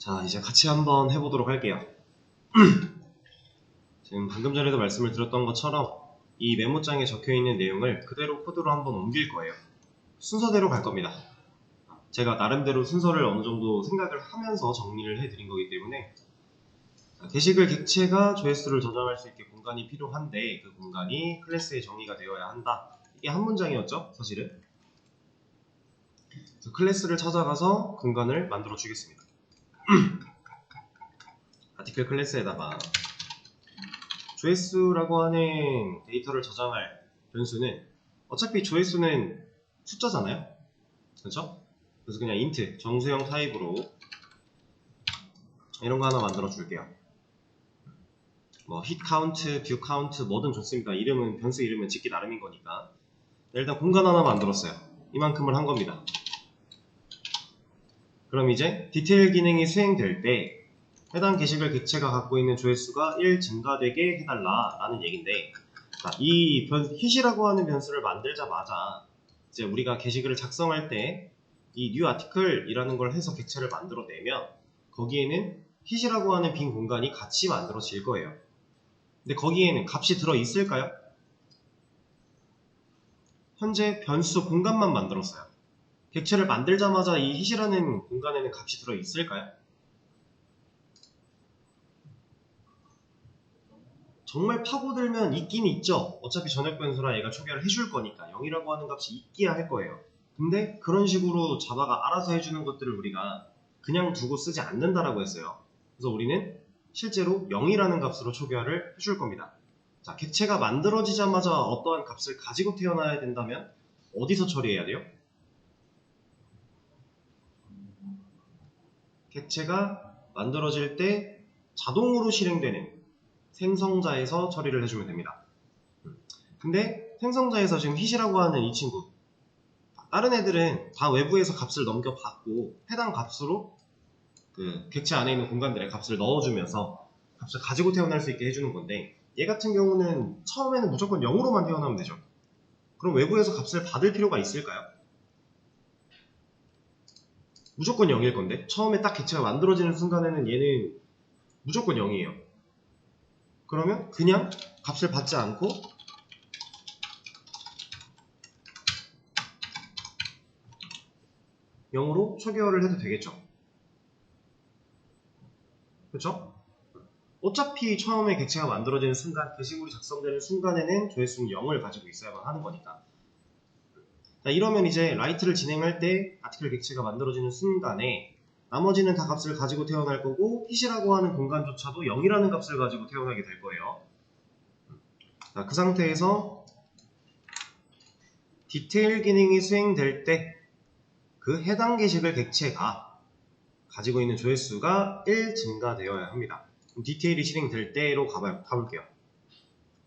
자, 이제 같이 한번 해보도록 할게요. 지금 방금 전에도 말씀을 드렸던 것처럼 이 메모장에 적혀있는 내용을 그대로 코드로 한번 옮길 거예요. 순서대로 갈 겁니다. 제가 나름대로 순서를 어느 정도 생각을 하면서 정리를 해드린 거기 때문에 게시글 객체가 조회수를 저장할 수 있게 공간이 필요한데 그 공간이 클래스에 정의가 되어야 한다. 이게 한 문장이었죠, 사실은. 그래서 클래스를 찾아가서 공간을 만들어 주겠습니다. 아티클 클래스에다가 조회수라고 하는 데이터를 저장할 변수는 어차피 조회수는 숫자잖아요, 그렇죠? 그래서 그냥 int 정수형 타입으로 이런 거 하나 만들어 줄게요. 뭐 hit count, view count 뭐든 좋습니다. 이름은 변수 이름은 짓기 나름인 거니까. 일단 공간 하나 만들었어요. 이만큼을 한 겁니다. 그럼 이제 디테일 기능이 수행될 때 해당 게시글 객체가 갖고 있는 조회수가 1 증가되게 해달라 라는 얘기인데, 이 hit이라고 하는 변수를 만들자마자 이제 우리가 게시글을 작성할 때 이 new article 이라는 걸 해서 객체를 만들어내면 거기에는 hit이라고 하는 빈 공간이 같이 만들어질 거예요. 근데 거기에는 값이 들어있을까요? 현재 변수 공간만 만들었어요. 객체를 만들자마자 이 hit이라는 공간에는 값이 들어있을까요? 정말 파고들면 있긴 있죠. 어차피 전역 변수라 얘가 초기화를 해줄 거니까 0이라고 하는 값이 있기야 할 거예요. 근데 그런 식으로 자바가 알아서 해주는 것들을 우리가 그냥 두고 쓰지 않는다라고 했어요. 그래서 우리는 실제로 0이라는 값으로 초기화를 해줄 겁니다. 자, 객체가 만들어지자마자 어떠한 값을 가지고 태어나야 된다면 어디서 처리해야 돼요? 객체가 만들어질 때 자동으로 실행되는 생성자에서 처리를 해주면 됩니다. 근데 생성자에서 지금 hit이라고 하는 이 친구, 다른 애들은 다 외부에서 값을 넘겨받고 해당 값으로 그 객체 안에 있는 공간들의 값을 넣어주면서 값을 가지고 태어날 수 있게 해주는 건데, 얘 같은 경우는 처음에는 무조건 0으로만 태어나면 되죠. 그럼 외부에서 값을 받을 필요가 있을까요? 무조건 0일 건데 처음에 딱 객체가 만들어지는 순간에는 얘는 무조건 0이에요. 그러면 그냥 값을 받지 않고 (0으로) 초기화를 해도 되겠죠. 그렇죠? 어차피 처음에 객체가 만들어지는 순간, 게시물이 작성되는 순간에는 조회수는 0을 가지고 있어야만 하는 거니까. 자, 이러면 이제 라이트를 진행할 때 아티클 객체가 만들어지는 순간에 나머지는 다 값을 가지고 태어날 거고 hit이라고 하는 공간조차도 0이라는 값을 가지고 태어나게 될 거예요. 자, 그 상태에서 디테일 기능이 수행될 때 그 해당 게시글 객체가 가지고 있는 조회수가 1 증가되어야 합니다. 그럼 디테일이 실행될 때로 가볼게요.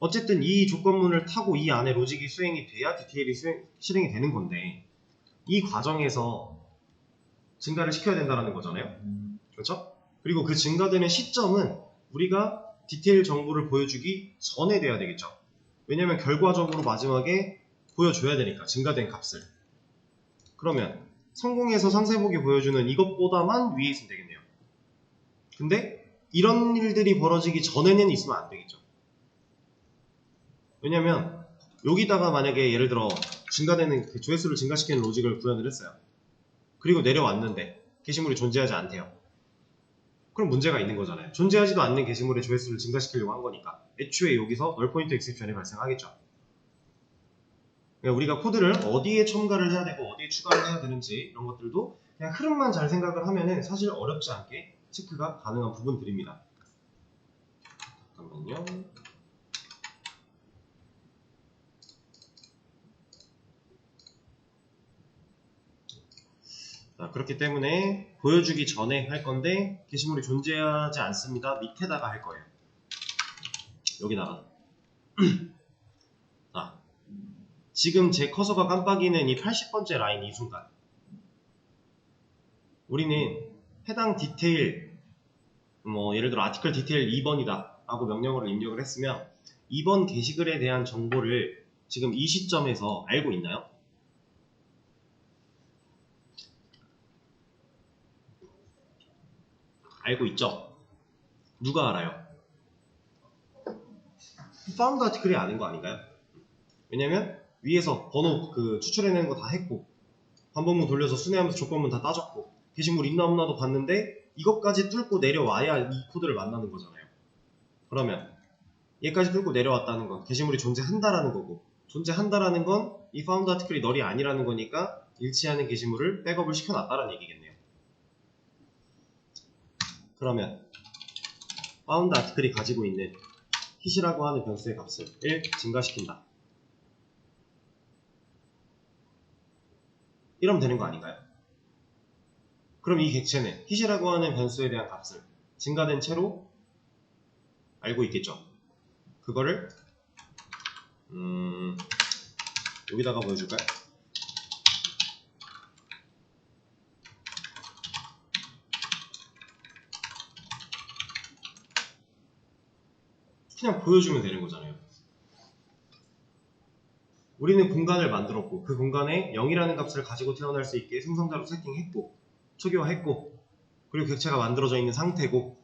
어쨌든 이 조건문을 타고 이 안에 로직이 수행이 돼야 디테일이 실행이 되는 건데 이 과정에서 증가를 시켜야 된다는 거잖아요. 그렇죠? 그리고 그 증가되는 시점은 우리가 디테일 정보를 보여주기 전에 돼야 되겠죠. 왜냐면 결과적으로 마지막에 보여줘야 되니까, 증가된 값을. 그러면 성공해서 상세보기 보여주는 이것보다만 위에 있으면 되겠네요. 근데 이런 일들이 벌어지기 전에는 있으면 안 되겠죠. 왜냐면 여기다가 만약에 예를 들어 증가되는 그 조회수를 증가시키는 로직을 구현을 했어요. 그리고 내려왔는데 게시물이 존재하지 않대요. 그럼 문제가 있는 거잖아요. 존재하지도 않는 게시물의 조회수를 증가시키려고 한 거니까 애초에 여기서 널포인트 엑셉션이 발생하겠죠. 그러니까 우리가 코드를 어디에 첨가를 해야 되고 어디에 추가를 해야 되는지 이런 것들도 그냥 흐름만 잘 생각을 하면은 사실 어렵지 않게 체크가 가능한 부분들입니다. 잠깐만요. 자, 그렇기 때문에 보여주기 전에 할 건데 게시물이 존재하지 않습니다. 밑에다가 할 거예요. 여기다가. 자, 지금 제 커서가 깜빡이는 이 80번째 라인 이 순간 우리는 해당 디테일, 뭐 예를 들어 아티클 디테일 2번이다 라고 명령어를 입력을 했으면 2번 게시글에 대한 정보를 지금 이 시점에서 알고 있나요? 알고 있죠? 누가 알아요? 파운드 아티클이 아는 거 아닌가요? 왜냐면 위에서 번호 추출해내는 거 다 했고 반복문 돌려서 순회하면서 조건문 다 따졌고 게시물 있나 없나도 봤는데 이것까지 뚫고 내려와야 이 코드를 만나는 거잖아요. 그러면 얘까지 뚫고 내려왔다는 건 게시물이 존재한다라는 거고 존재한다라는 건 이 파운드 아티클이 널이 아니라는 거니까 일치하는 게시물을 백업을 시켜놨다라는 얘기겠네요. 그러면 파운드 아티클이 가지고 있는 hit이라고 하는 변수의 값을 1 증가시킨다. 이러면 되는 거 아닌가요? 그럼 이 객체는 hit이라고 하는 변수에 대한 값을 증가된 채로 알고 있겠죠. 그거를 여기다가 보여줄까요? 그냥 보여주면 되는 거잖아요. 우리는 공간을 만들었고 그 공간에 0이라는 값을 가지고 태어날 수 있게 생성자로 세팅했고 초기화했고 그리고 객체가 만들어져 있는 상태고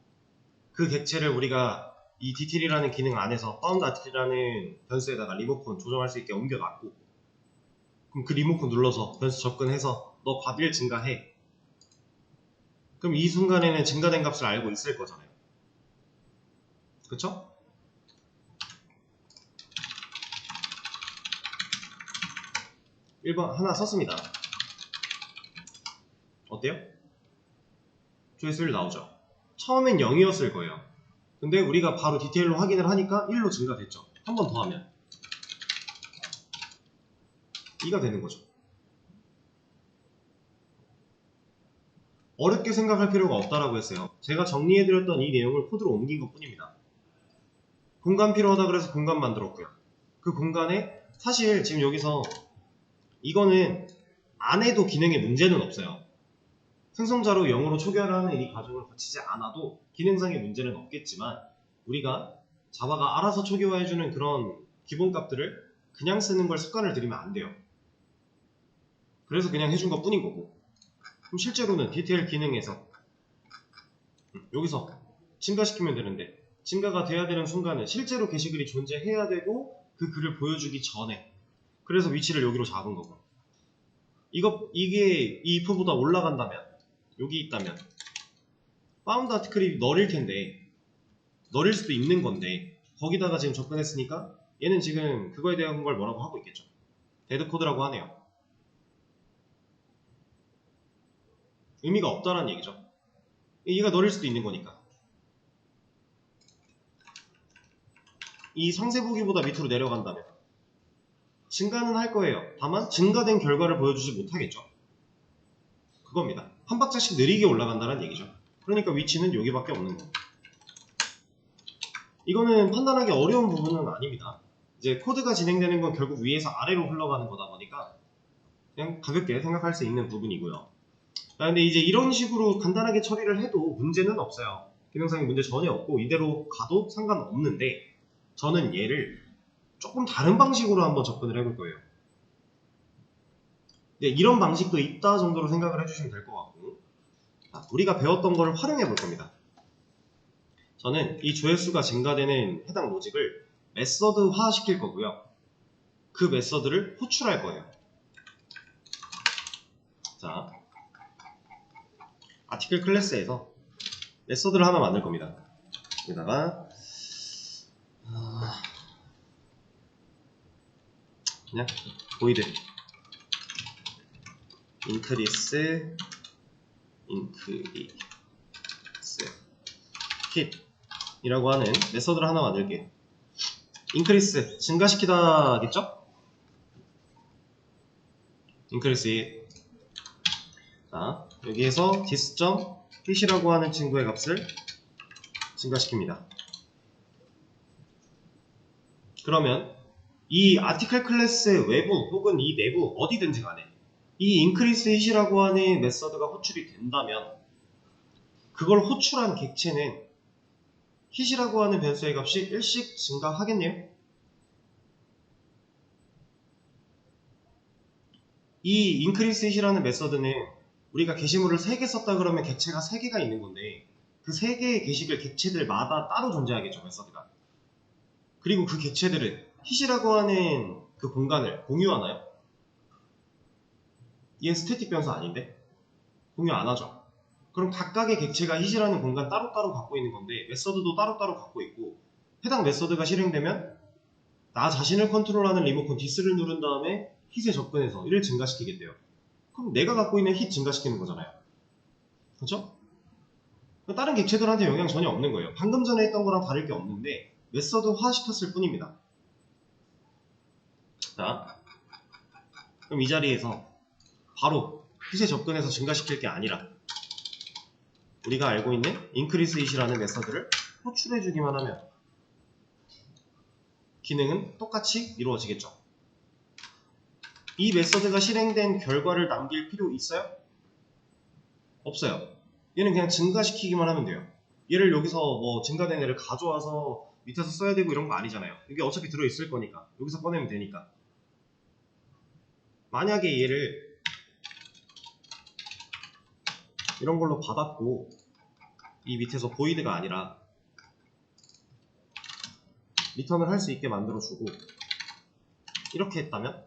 그 객체를 우리가 이 detail이라는 기능 안에서 found article이라는 변수에다가 리모컨 조정할 수 있게 옮겨놨고 그럼 그 리모컨 눌러서 변수 접근해서 너 값 1 증가해. 그럼 이 순간에는 증가된 값을 알고 있을 거잖아요. 그쵸? (1번) 하나 썼습니다. 어때요? 조회수율 나오죠? 처음엔 0이었을 거예요. 근데 우리가 바로 디테일로 확인을 하니까 1로 증가됐죠. 한 번 더 하면 2가 되는 거죠. 어렵게 생각할 필요가 없다라고 했어요. 제가 정리해드렸던 이 내용을 코드로 옮긴 것 뿐입니다. 공간 필요하다 그래서 공간 만들었고요. 그 공간에 사실 지금 여기서 이거는 안 해도 기능에 문제는 없어요. 생성자로 0으로 초기화하는 이 과정을 거치지 않아도 기능상의 문제는 없겠지만 우리가 자바가 알아서 초기화해주는 그런 기본값들을 그냥 쓰는 걸 습관을 들이면 안 돼요. 그래서 그냥 해준 것 뿐인 거고 그럼 실제로는 디테일 기능에서 여기서 증가시키면 되는데 증가가 돼야 되는 순간은 실제로 게시글이 존재해야 되고 그 글을 보여주기 전에 그래서 위치를 여기로 잡은 거고 이게 이 if보다 올라간다면 여기 있다면 found article이 널일 텐데 널일 수도 있는 건데 거기다가 지금 접근했으니까 얘는 지금 그거에 대한 걸 뭐라고 하고 있겠죠. 데드 코드라고 하네요. 의미가 없다라는 얘기죠. 얘가 널일 수도 있는 거니까. 이 상세 보기보다 밑으로 내려간다면 증가는 할 거예요. 다만 증가된 결과를 보여주지 못하겠죠. 그겁니다. 한 박자씩 느리게 올라간다는 얘기죠. 그러니까 위치는 여기밖에 없는 거. 이거는 판단하기 어려운 부분은 아닙니다. 이제 코드가 진행되는 건 결국 위에서 아래로 흘러가는 거다 보니까 그냥 가볍게 생각할 수 있는 부분이고요. 근데 이제 이런 식으로 간단하게 처리를 해도 문제는 없어요. 기능상의 문제 전혀 없고 이대로 가도 상관없는데 저는 얘를 조금 다른 방식으로 한번 접근을 해볼 거예요. 네, 이런 방식도 있다 정도로 생각을 해주시면 될 것 같고 우리가 배웠던 거를 활용해 볼 겁니다. 저는 이 조회수가 증가되는 해당 로직을 메서드화 시킬 거고요. 그 메서드를 호출할 거예요. 자, 아티클 클래스에서 메서드를 하나 만들 겁니다. 여기다가 그냥 void increase hit 이라고 하는 메서드를 하나 만들게요. increase 증가시키다 겠죠? increase hit. 자, 여기에서 this.hit이라고 하는 친구의 값을 증가시킵니다. 그러면 이 아티클 클래스 외부 혹은 이 내부 어디든지 간에 이 increase hit이라고 하는 메서드가 호출이 된다면 그걸 호출한 객체는 hit이라고 하는 변수의 값이 1씩 증가하겠네요. 이 increase hit이라는 메서드는 우리가 게시물을 3개 썼다 그러면 객체가 3개가 있는 건데 그 3개의 게시글 객체들마다 따로 존재하겠죠, 메서드가. 그리고 그 객체들은 hit이라고 하는 그 공간을 공유하나요? 얘는 스태틱 변수 아닌데? 공유 안 하죠. 그럼 각각의 객체가 hit이라는 공간 따로따로 갖고 있는 건데 메서드도 따로따로 갖고 있고, 해당 메서드가 실행되면 나 자신을 컨트롤하는 리모컨 디스를 누른 다음에 hit에 접근해서 1을 증가시키겠대요. 그럼 내가 갖고 있는 hit 증가시키는 거잖아요. 그렇죠? 다른 객체들한테 영향 전혀 없는 거예요. 방금 전에 했던 거랑 다를 게 없는데 메서드화 시켰을 뿐입니다. 자, 그럼 이 자리에서 바로 hit에 접근해서 증가시킬 게 아니라 우리가 알고 있는 increase hit이라는 메서드를 호출해주기만 하면 기능은 똑같이 이루어지겠죠. 이 메서드가 실행된 결과를 남길 필요 있어요? 없어요. 얘는 그냥 증가시키기만 하면 돼요. 얘를 여기서 뭐 증가된 애를 가져와서 밑에서 써야 되고 이런 거 아니잖아요. 이게 어차피 들어있을 거니까 여기서 꺼내면 되니까. 만약에 얘를 이런 걸로 받았고 이 밑에서 void가 아니라 리턴을 할 수 있게 만들어주고 이렇게 했다면,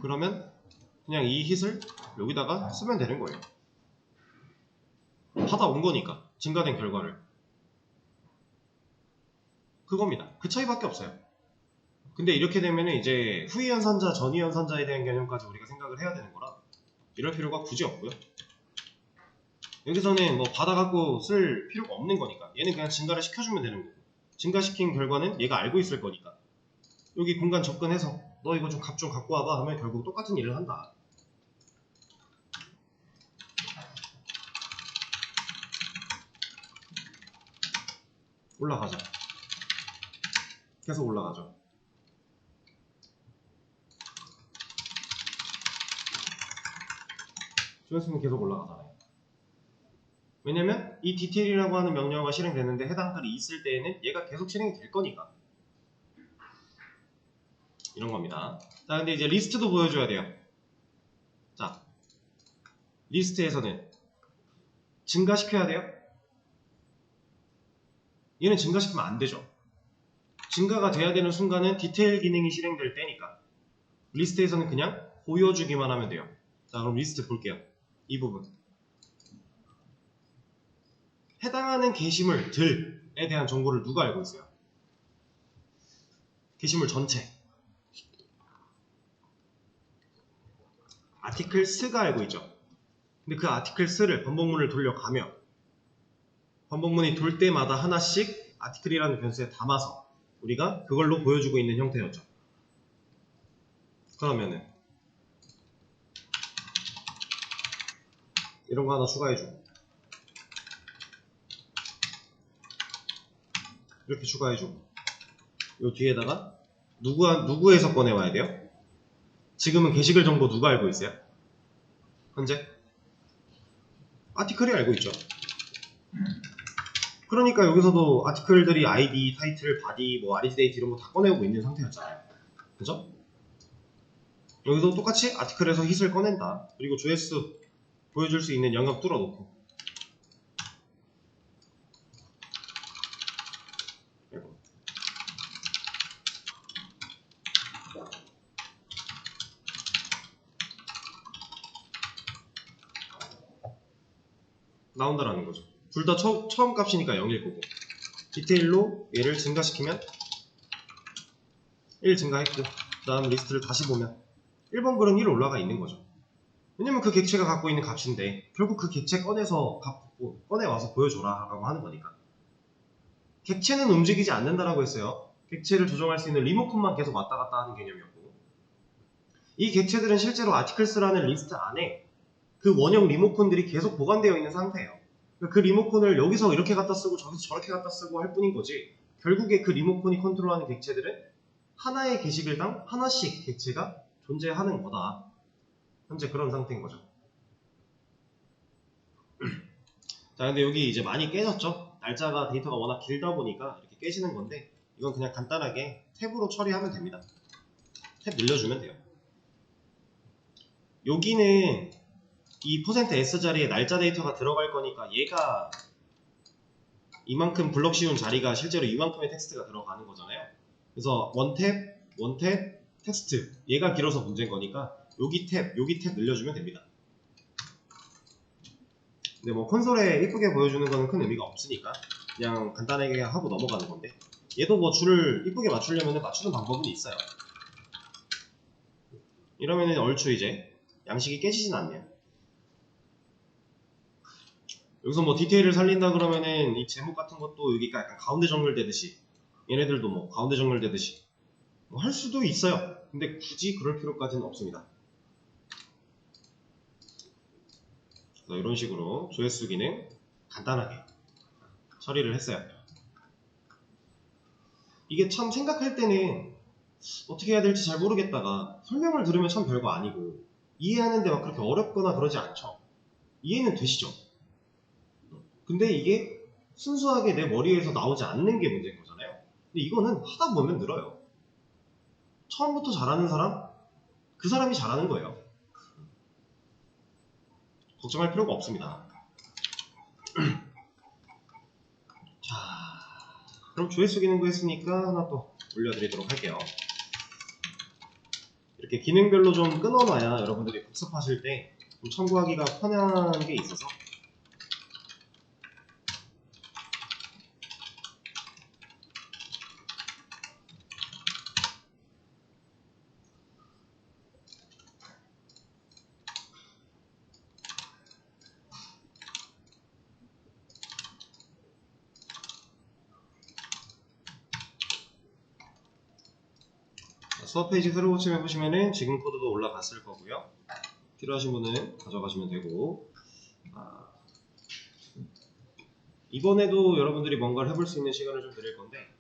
그러면 그냥 이 hit을 여기다가 쓰면 되는 거예요. 받아온 거니까 증가된 결과를. 그겁니다. 그 차이밖에 없어요. 근데 이렇게 되면 이제 후위 연산자, 전위 연산자에 대한 개념까지 우리가 생각을 해야 되는 거라 이럴 필요가 굳이 없고요. 여기서는 뭐 받아갖고 쓸 필요가 없는 거니까 얘는 그냥 증가를 시켜주면 되는 거고, 증가시킨 결과는 얘가 알고 있을 거니까 여기 공간 접근해서 너 이거 좀 값 좀 갖고 와봐 하면 결국 똑같은 일을 한다. 올라가자. 계속 올라가죠. 조회수는 계속 올라가잖아요. 왜냐면 이 디테일이라고 하는 명령어가 실행되는데 해당 글이 있을 때에는 얘가 계속 실행이 될 거니까. 이런 겁니다. 자, 근데 이제 리스트도 보여줘야 돼요. 자, 리스트에서는 증가시켜야 돼요? 얘는 증가시키면 안 되죠. 증가가 돼야 되는 순간은 디테일 기능이 실행될 때니까 리스트에서는 그냥 보여주기만 하면 돼요. 자, 그럼 리스트 볼게요. 이 부분. 해당하는 게시물들에 대한 정보를 누가 알고 있어요? 게시물 전체. 아티클스가 알고 있죠. 근데 그 아티클스를 번복문을 돌려가며 번복문이 돌 때마다 하나씩 아티클이라는 변수에 담아서 우리가 그걸로 보여주고 있는 형태였죠. 그러면은 이런 거 하나 추가해주고 이렇게 추가해주고 요 뒤에다가 누구에서 꺼내와야 돼요? 지금은 게시글 정보 누가 알고 있어요? 현재? 아티클이 알고 있죠. 그러니까 여기서도 아티클들이 ID, 타이틀, 바디, 뭐 REG 데이트 이런 거 다 꺼내오고 있는 상태였잖아요. 그죠? 여기서 똑같이 아티클에서 hit을 꺼낸다. 그리고 조회수 보여줄 수 있는 영역 뚫어놓고 나온다라는 거죠. 둘 다 처음 값이니까 0일 거고 디테일로 얘를 증가시키면 1 증가했고 그 다음 리스트를 다시 보면 1번 글은 1 올라가 있는 거죠. 왜냐면 그 객체가 갖고 있는 값인데 결국 그 객체 꺼내서 꺼내와서 보여줘라 라고 하는 거니까. 객체는 움직이지 않는다라고 했어요. 객체를 조정할 수 있는 리모컨만 계속 왔다 갔다 하는 개념이었고, 이 객체들은 실제로 아티클스라는 리스트 안에 그 원형 리모컨들이 계속 보관되어 있는 상태예요. 그 리모컨을 여기서 이렇게 갖다 쓰고 저기서 저렇게 갖다 쓰고 할 뿐인 거지, 결국에 그 리모컨이 컨트롤하는 객체들은 하나의 게시글당 하나씩 객체가 존재하는 거다. 현재 그런 상태인 거죠. 자, 근데 여기 이제 많이 깨졌죠? 날짜가 데이터가 워낙 길다 보니까 이렇게 깨지는 건데 이건 그냥 간단하게 탭으로 처리하면 됩니다. 탭 늘려주면 돼요. 여기는 이 %s 자리에 날짜 데이터가 들어갈 거니까 얘가 이만큼 블럭 씌운 자리가 실제로 이만큼의 텍스트가 들어가는 거잖아요. 그래서 원탭, 텍스트 얘가 길어서 문제인 거니까 여기 탭 늘려주면 됩니다. 근데 뭐 콘솔에 이쁘게 보여주는 거는 큰 의미가 없으니까 그냥 간단하게 하고 넘어가는 건데, 얘도 뭐 줄을 이쁘게 맞추려면 맞추는 방법은 있어요. 이러면은 얼추 이제 양식이 깨지진 않네요. 여기서 뭐 디테일을 살린다 그러면은 이 제목 같은 것도 여기가 약간 가운데 정렬되듯이, 얘네들도 뭐 가운데 정렬되듯이 뭐 할 수도 있어요. 근데 굳이 그럴 필요까지는 없습니다. 그래서 이런 식으로 조회수 기능 간단하게 처리를 했어요. 이게 참 생각할 때는 어떻게 해야 될지 잘 모르겠다가 설명을 들으면 참 별거 아니고 이해하는데 막 그렇게 어렵거나 그러지 않죠. 이해는 되시죠? 근데 이게 순수하게 내 머리에서 나오지 않는 게 문제인 거잖아요. 근데 이거는 하다 보면 늘어요. 처음부터 잘하는 사람? 그 사람이 잘하는 거예요. 걱정할 필요가 없습니다. 자, 그럼 조회수 기능도 했으니까 하나 또 올려드리도록 할게요. 이렇게 기능별로 좀 끊어놔야 여러분들이 복습하실 때 좀 참고하기가 편한 게 있어서, 수업 페이지 새로 고침해 보시면은 지금 코드도 올라갔을 거고요. 필요하신 분은 가져가시면 되고, 이번에도 여러분들이 뭔가를 해볼 수 있는 시간을 좀 드릴 건데,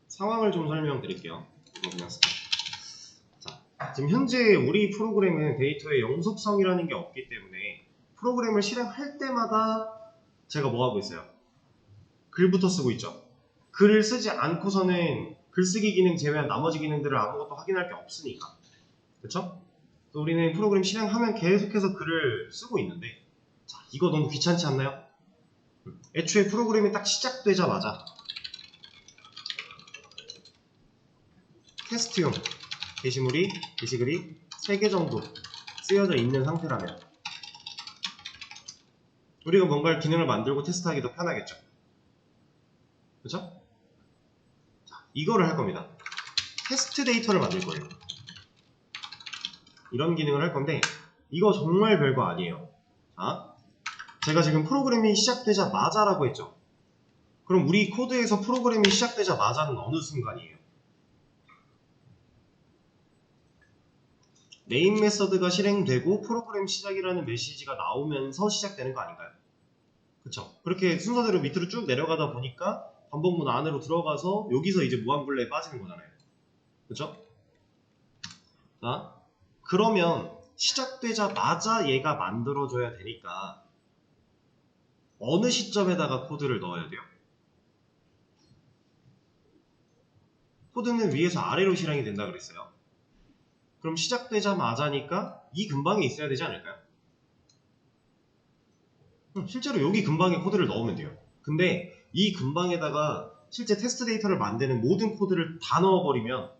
상황을 좀 설명드릴게요. 이거 그냥 자, 지금 현재 우리 프로그램은 데이터의 영속성이라는 게 없기 때문에 프로그램을 실행할 때마다 제가 뭐 하고 있어요? 글부터 쓰고 있죠. 글을 쓰지 않고서는 글쓰기 기능 제외한 나머지 기능들을 아무것도 확인할 게 없으니까. 그쵸? 우리는 프로그램 실행하면 계속해서 글을 쓰고 있는데, 자, 이거 너무 귀찮지 않나요? 애초에 프로그램이 딱 시작되자마자 테스트용 게시글이 3개 정도 쓰여져 있는 상태라면 우리가 뭔가 기능을 만들고 테스트하기도 편하겠죠. 그쵸? 자, 이거를 할 겁니다. 테스트 데이터를 만들 거예요. 이런 기능을 할 건데, 이거 정말 별거 아니에요. 자, 제가 지금 프로그램이 시작되자마자 라고 했죠. 그럼 우리 코드에서 프로그램이 시작되자마자는 어느 순간이에요? 메인 메서드가 실행되고 프로그램 시작이라는 메시지가 나오면서 시작되는 거 아닌가요? 그쵸? 그렇게 순서대로 밑으로 쭉 내려가다 보니까 반복문 안으로 들어가서 여기서 이제 무한분레에 빠지는 거잖아요. 그쵸? 자, 그러면 시작되자마자 얘가 만들어져야 되니까 어느 시점에다가 코드를 넣어야 돼요? 코드는 위에서 아래로 실행이 된다 그랬어요. 그럼 시작되자마자니까 이 근방에 있어야 되지 않을까요? 실제로 여기 근방에 코드를 넣으면 돼요. 근데 이 근방에다가 실제 테스트 데이터를 만드는 모든 코드를 다 넣어버리면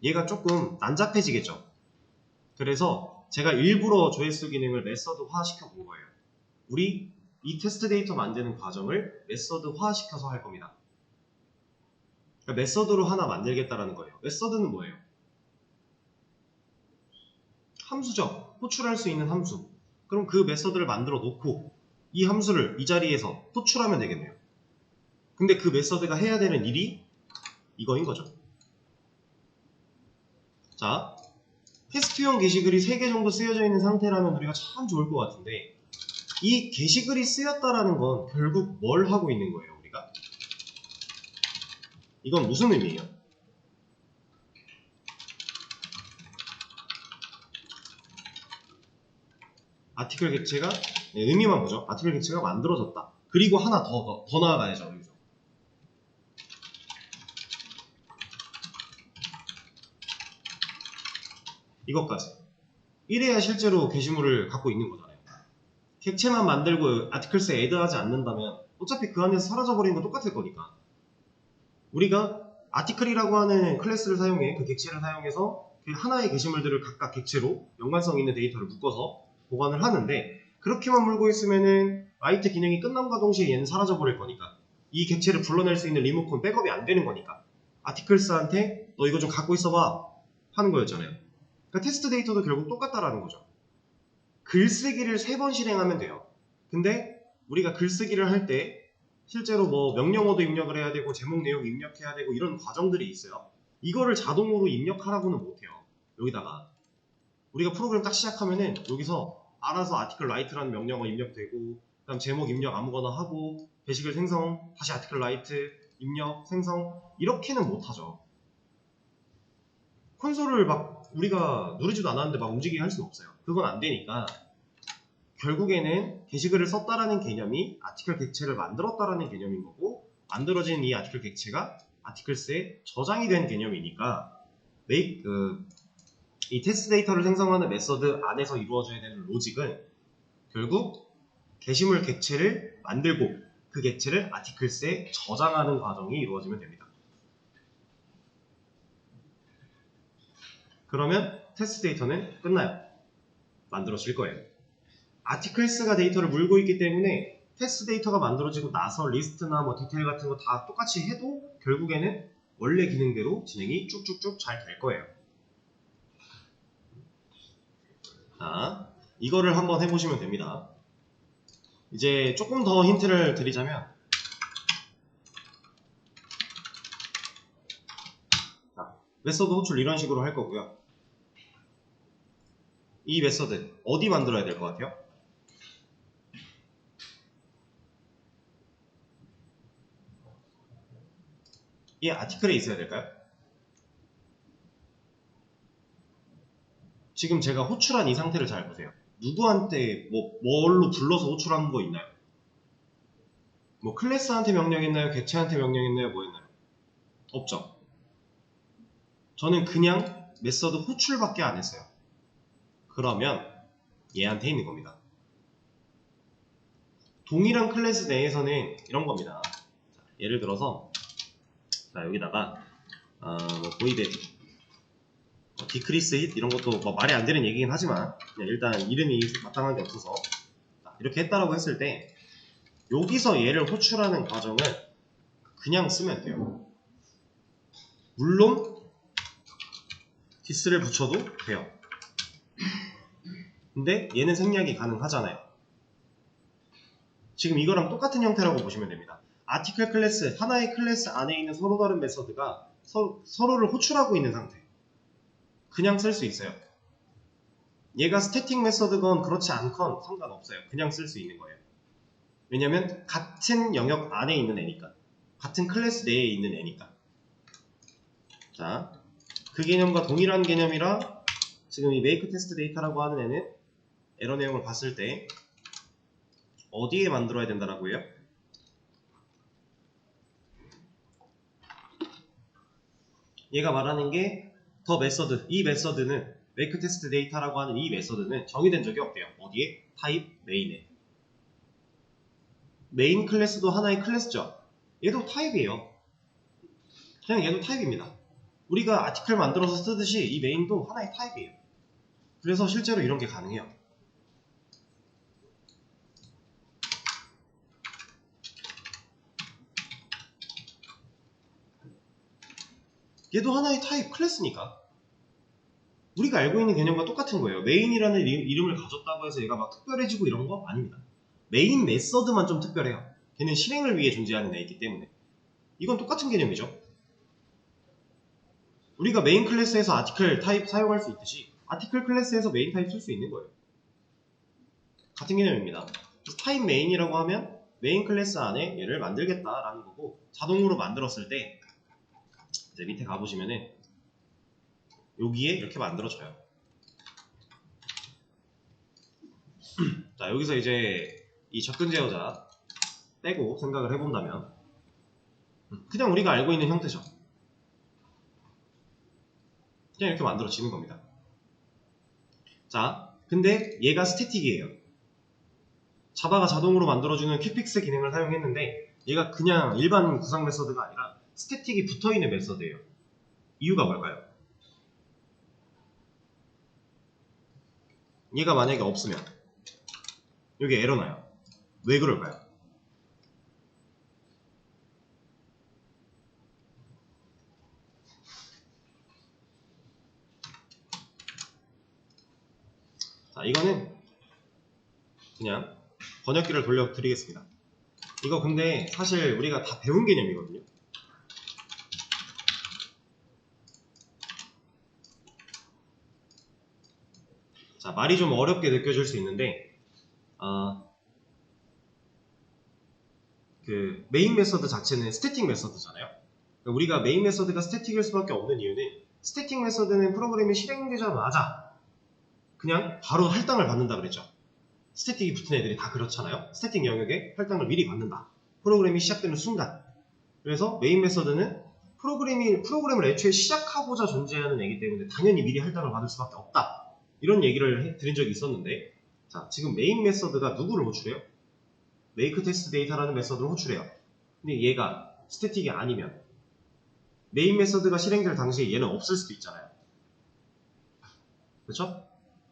얘가 조금 난잡해지겠죠. 그래서 제가 일부러 조회수 기능을 메서드화 시켜 본 거예요. 우리 이 테스트 데이터 만드는 과정을 메서드화 시켜서 할 겁니다. 그러니까 메서드로 하나 만들겠다라는 거예요. 메서드는 뭐예요? 함수죠. 호출할 수 있는 함수. 그럼 그 메서드를 만들어 놓고 이 함수를 이 자리에서 호출하면 되겠네요. 근데 그 메서드가 해야 되는 일이 이거인 거죠. 자, 테스트용 게시글이 3개 정도 쓰여져 있는 상태라면 우리가 참 좋을 것 같은데, 이 게시글이 쓰였다라는 건 결국 뭘 하고 있는 거예요, 우리가? 이건 무슨 의미예요? 아티클 객체가, 의미만 보죠. 아티클 객체가 만들어졌다. 그리고 하나 더 나아가야죠, 여기서. 이것까지. 이래야 실제로 게시물을 갖고 있는 거잖아요. 객체만 만들고 아티클스에 애드하지 않는다면 어차피 그 안에서 사라져버리는 건 똑같을 거니까. 우리가 아티클이라고 하는 클래스를 사용해 그 객체를 사용해서 그 하나의 게시물들을 각각 객체로 연관성 있는 데이터를 묶어서 보관을 하는데, 그렇게만 물고 있으면은 라이트 기능이 끝남과 동시에 얘는 사라져버릴 거니까 이 객체를 불러낼 수 있는 리모컨 백업이 안 되는 거니까 아티클스한테 너 이거 좀 갖고 있어봐 하는 거였잖아요. 그러니까 테스트 데이터도 결국 똑같다라는 거죠. 글쓰기를 3번 실행하면 돼요. 근데 우리가 글쓰기를 할 때 실제로 뭐 명령어도 입력을 해야 되고 제목 내용 입력해야 되고 이런 과정들이 있어요. 이거를 자동으로 입력하라고는 못해요. 여기다가 우리가 프로그램 딱 시작하면은 여기서 알아서 아티클 라이트라는 명령어 입력되고, 그다음 제목 입력 아무거나 하고, 게시글 생성, 다시 아티클 라이트 입력 생성, 이렇게는 못하죠. 콘솔을 막 우리가 누르지도 않았는데 막 움직이게 할 수는 없어요. 그건 안 되니까 결국에는 게시글을 썼다라는 개념이 아티클 객체를 만들었다라는 개념인 거고, 만들어진 이 아티클 객체가 아티클스에 저장이 된 개념이니까 이 테스트 데이터를 생성하는 메서드 안에서 이루어져야 되는 로직은 결국 게시물 객체를 만들고 그 객체를 아티클스에 저장하는 과정이 이루어지면 됩니다. 그러면 테스트 데이터는 끝나요. 만들어질 거예요. 아티클스가 데이터를 물고 있기 때문에 테스트 데이터가 만들어지고 나서 리스트나 뭐 디테일 같은 거 다 똑같이 해도 결국에는 원래 기능대로 진행이 쭉쭉쭉 잘 될 거예요. 자, 이거를 한번 해보시면 됩니다. 이제 조금 더 힌트를 드리자면, 자, 메서드 호출 이런 식으로 할 거고요. 이 메서드 어디 만들어야 될 것 같아요? 이 아티클에 있어야 될까요? 지금 제가 호출한 이 상태를 잘 보세요. 누구한테 뭘로 불러서 호출한 거 있나요? 뭐 클래스한테 명령했나요? 객체한테 명령했나요? 뭐 했나요? 없죠. 저는 그냥 메서드 호출밖에 안 했어요. 그러면 얘한테 있는 겁니다. 동일한 클래스 내에서는 이런 겁니다. 자, 예를 들어서 자, 여기다가 뭐 보이드 디크리스 힛 이런 것도 뭐 말이 안 되는 얘기긴 하지만 그냥 일단 이름이 마땅한 게 없어서 이렇게 했다라고 했을 때 여기서 얘를 호출하는 과정을 그냥 쓰면 돼요. 물론 디스를 붙여도 돼요. 근데 얘는 생략이 가능하잖아요. 지금 이거랑 똑같은 형태라고 보시면 됩니다. 아티클 클래스, 하나의 클래스 안에 있는 서로 다른 메서드가 서로를 호출하고 있는 상태. 그냥 쓸 수 있어요. 얘가 스태틱 메서드건 그렇지 않건 상관없어요. 그냥 쓸 수 있는 거예요. 왜냐면 같은 영역 안에 있는 애니까. 같은 클래스 내에 있는 애니까. 자, 그 개념과 동일한 개념이라 지금 이 make test data라고 하는 애는 에러 내용을 봤을 때 어디에 만들어야 된다라고 해요? 얘가 말하는 게 더 메서드, 이 메서드는 make test data라고 하는 이 메서드는 정의된 적이 없대요. 어디에? 타입 메인에. 메인 클래스도 하나의 클래스죠. 얘도 타입이에요. 그냥 얘도 타입입니다. 우리가 아티클 만들어서 쓰듯이 이 메인도 하나의 타입이에요. 그래서 실제로 이런 게 가능해요. 얘도 하나의 타입 클래스니까 우리가 알고 있는 개념과 똑같은 거예요. 메인이라는 이름을 가졌다고 해서 얘가 막 특별해지고 이런 거 아닙니다. 메인 메서드만 좀 특별해요. 걔는 실행을 위해 존재하는 애이기 때문에. 이건 똑같은 개념이죠. 우리가 메인 클래스에서 아티클 타입 사용할 수 있듯이 아티클 클래스에서 메인 타입 쓸 수 있는 거예요. 같은 개념입니다. 그래서 타입 메인이라고 하면 메인 클래스 안에 얘를 만들겠다라는 거고, 자동으로 만들었을 때 이제 밑에 가보시면은 여기에 이렇게 만들어져요. 자, 여기서 이제 이 접근 제어자 떼고 생각을 해본다면 그냥 우리가 알고 있는 형태죠. 그냥 이렇게 만들어지는 겁니다. 자, 근데 얘가 스태틱이에요. 자바가 자동으로 만들어주는 퀵픽스 기능을 사용했는데 얘가 그냥 일반 구상 메서드가 아니라 스태틱이 붙어있는 메서드예요. 이유가 뭘까요? 얘가 만약에 없으면 여기 에러 나요. 왜 그럴까요? 자, 이거는 그냥 번역기를 돌려드리겠습니다. 이거 근데 사실 우리가 다 배운 개념이거든요. 자, 말이 좀 어렵게 느껴질 수 있는데 그 메인 메서드 자체는 스태틱 메서드잖아요. 그러니까 우리가 메인 메서드가 스태틱일 수밖에 없는 이유는 스태틱 메서드는 프로그램이 실행되자마자 그냥 바로 할당을 받는다 그랬죠. 스태틱이 붙은 애들이 다 그렇잖아요. 스태틱 영역에 할당을 미리 받는다. 프로그램이 시작되는 순간. 그래서 메인 메서드는 프로그램을 애초에 시작하고자 존재하는 애기 때문에 당연히 미리 할당을 받을 수밖에 없다. 이런 얘기를 드린 적이 있었는데, 자, 지금 메인 메서드가 누구를 호출해요? make test data라는 메서드를 호출해요. 근데 얘가 스태틱이 아니면 메인 메서드가 실행될 당시에 얘는 없을 수도 있잖아요. 그렇죠?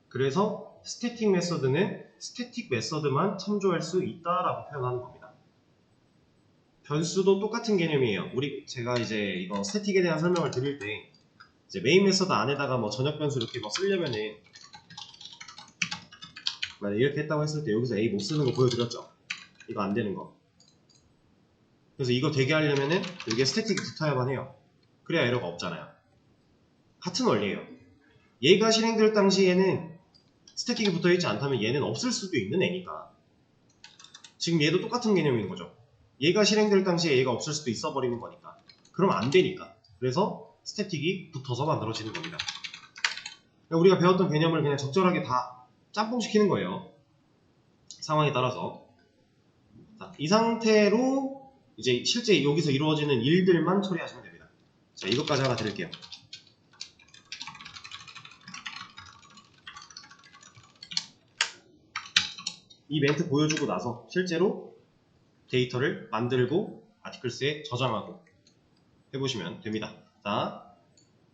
그래서 스태틱 메서드는 스태틱 메서드만 참조할 수 있다라고 표현하는 겁니다. 변수도 똑같은 개념이에요. 제가 이제 이거 스태틱에 대한 설명을 드릴 때 이제 메인 메서드 안에다가 뭐 전역 변수 이렇게 뭐 쓰려면은 만약 이렇게 했다고 했을 때 여기서 A 못 쓰는 거 보여드렸죠? 이거 안 되는 거. 그래서 이거 되게 하려면은 여기에 스태틱이 붙어야만 해요. 그래야 에러가 없잖아요. 같은 원리예요. 얘가 실행될 당시에는 스태틱이 붙어있지 않다면 얘는 없을 수도 있는 애니까 지금 얘도 똑같은 개념인 거죠. 얘가 실행될 당시에 얘가 없을 수도 있어 버리는 거니까. 그러면 안 되니까. 그래서 스태틱이 붙어서 만들어지는 겁니다. 우리가 배웠던 개념을 그냥 적절하게 다 짬뽕시키는 거예요. 상황에 따라서. 자, 이 상태로 이제 실제 여기서 이루어지는 일들만 처리하시면 됩니다. 자, 이것까지 하나 드릴게요. 이 멘트 보여주고 나서 실제로 데이터를 만들고 아티클스에 저장하고 해보시면 됩니다. 자,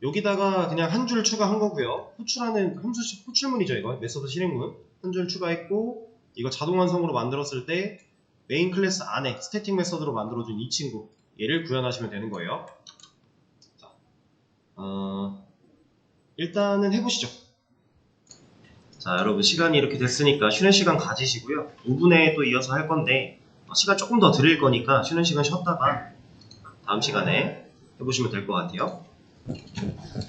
여기다가 그냥 한 줄 추가한 거고요. 호출문이죠. 이거 메서드 실행문 한 줄 추가했고, 이거 자동 완성으로 만들었을 때 메인 클래스 안에 스태틱 메서드로 만들어준 이 친구, 얘를 구현하시면 되는 거예요. 자, 일단은 해보시죠. 자, 여러분 시간이 이렇게 됐으니까 쉬는 시간 가지시고요. 5분에 또 이어서 할 건데 시간 조금 더 드릴 거니까 쉬는 시간 쉬었다가 다음 시간에 해보시면 될 것 같아요.